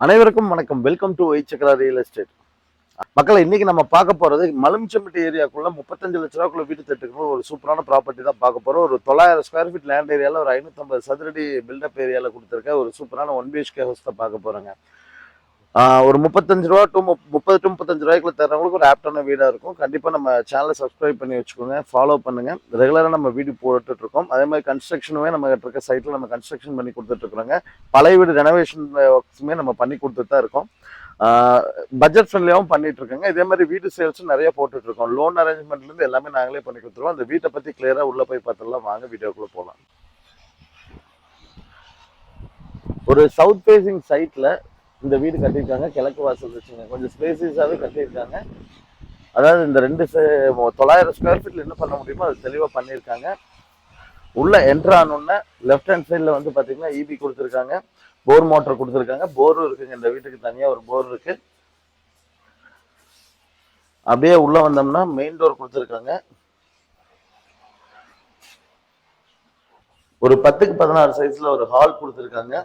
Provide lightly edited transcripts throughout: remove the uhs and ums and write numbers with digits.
அனைவருக்கும் வணக்கம். Welcome to Y Chakra real estate. மக்களை இன்னைக்கு நம்ம பார்க்க போறது மலுமிச்சம்பட்டி ஏரியாக்குள்ள 35 லட்ச ரூபாய்க்குள்ள வீட்டு திட்டத்துக்கு ஒரு சூப்பரான ப்ராப்பர்ட்டி தான் பார்க்க போறோம். ஒரு 900 ஸ்கொயர் ஃபீட் லேண்ட் ஏரியால ஒரு 550 சதுரடி பில்டப் ஏரியால கொடுத்துருக்க ஒரு சூப்பரான 1 BHK ஹவுஸ் தான் பார்க்க போறோங்க. ஒரு 35 ரூபா டு 30 டு 35 ரூபாய்க்குள்ள தரவங்களுக்கு ஒரு ஆப்டான வீடா இருக்கும். கண்டிப்பா நம்ம சேனலை சப்ஸ்கிரைப் பண்ணி வச்சுக்கோங்க, ஃபாலோ பண்ணுங்க. ரெகுலரா நம்ம வீடியோ போட்டுட்டு இருக்கோம். அதே மாதிரி கன்ஸ்ட்ரக்ஷனுமே நம்ம இருக்க சைட்ல நம்ம கன்ஸ்ட்ரக்ஷன் பண்ணி கொடுத்துட்டு இருக்கிறோங்க. பழைய வீடு ரெனோவேஷன் ஒர்க்ஸுமே நம்ம பண்ணி கொடுத்துட்டு தான் இருக்கோம். பட்ஜெட் ஃப்ரெண்ட்லியாகவும் பண்ணிட்டு இருக்கோங்க. இதே மாதிரி வீடு சேல்ஸும் நிறைய போட்டுட்டு இருக்கோம். லோன் அரேஞ்ச்மெண்ட்ல இருந்து எல்லாமே நாங்களே பண்ணி கொடுத்துருவோம். அந்த வீட்டை பத்தி கிளியரா உள்ள போய் பார்த்துலாம் வாங்க, வீடியோக்குள்ள போகலாம். ஒரு சவுத் ஃபேசிங் சைட்ல இந்த வீடு கட்டியிருக்காங்க. கிழக்கு வாசல் வச்சுங்க, கொஞ்சம் ஸ்பேசியஸாகவே கட்டியிருக்காங்க. அதாவது இந்த 900 ஸ்கொயர் ஃபீட்ல என்ன பண்ண முடியுமோ அது தெளிவாக பண்ணியிருக்காங்க. உள்ள என்ட்ரு ஆனோன்னா லெஃப்ட் ஹேண்ட் சைடில் வந்து பார்த்தீங்கன்னா இபி கொடுத்துருக்காங்க, போர் மோட்டர் கொடுத்துருக்காங்க, போரும் இருக்குங்க. இந்த வீட்டுக்கு தனியாக ஒரு போர் இருக்கு. அப்படியே உள்ள வந்தோம்னா மெயின் டோர் கொடுத்துருக்காங்க. ஒரு 10க்கு 16 சைஸ்ல ஒரு ஹால் கொடுத்துருக்காங்க.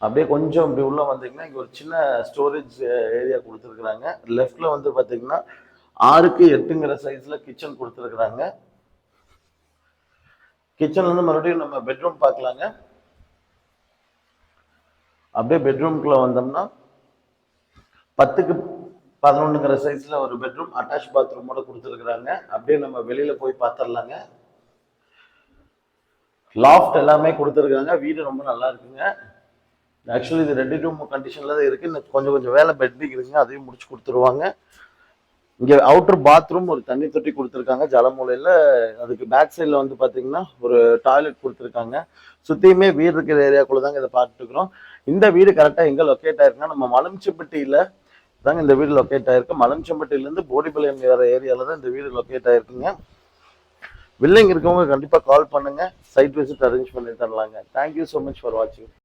அப்படியே கொஞ்சம் இப்படி உள்ள வந்தீங்கன்னா இங்க ஒரு சின்ன ஸ்டோரேஜ் ஏரியா கொடுத்துருக்குறாங்க. லெஃப்ட்ல வந்து பாத்தீங்கன்னா 6க்கு 8ங்கிற சைஸ்ல கிச்சன் கொடுத்துருக்குறாங்க. கிச்சன்ல இருந்து மறுபடியும் நம்ம பெட்ரூம் பார்க்கலாங்க. அப்படியே பெட்ரூம்குள்ள வந்தோம்னா 10க்கு 11ங்கிற சைஸ்ல ஒரு பெட்ரூம் அட்டாச் பாத்ரூமோட கொடுத்துருக்குறாங்க. அப்படியே நம்ம வெளியில போய் பார்த்துடலாங்க. லாஃப்ட் எல்லாமே கொடுத்துருக்காங்க. வீடு ரொம்ப நல்லா இருக்குங்க. ஆக்சுவலி இது ரெடி டு மூவ் கண்டிஷன்ல தான் இருக்கு. கொஞ்சம் வேலை பெண்டிங் இருக்குங்க, அதையும் முடிச்சு கொடுத்துருவாங்க. இங்க அவுட்டர் பாத்ரூம் ஒரு தண்ணி தொட்டி கொடுத்துருக்காங்க ஜலமூலையில. அதுக்கு பேக் சைட்ல வந்து பாத்தீங்கன்னா ஒரு டாய்லெட் கொடுத்துருக்காங்க. சுத்தியுமே வீடு இருக்கிற ஏரியாக்குள்ள தாங்க இதை பார்த்துட்டு இருக்கிறோம். இந்த வீடு கரெக்டா எங்க லொக்கேட் ஆயிருக்குன்னா நம்ம மலுமிச்சம்பட்டியில தாங்க இந்த வீடு லொக்கேட் ஆயிருக்கு. மலுமிச்சம்பட்டியில இருந்து போடிபாளையம் வேற ஏரியால தான் இந்த வீடு லொக்கேட் ஆயிருக்குங்க. வில்லிங் இருக்கவங்க கண்டிப்பா கால் பண்ணுங்க, சைட் விசிட் அரேஞ்ச் பண்ணி தரலாங்க. தேங்க்யூ ஸோ மச் ஃபார் வாட்சிங்.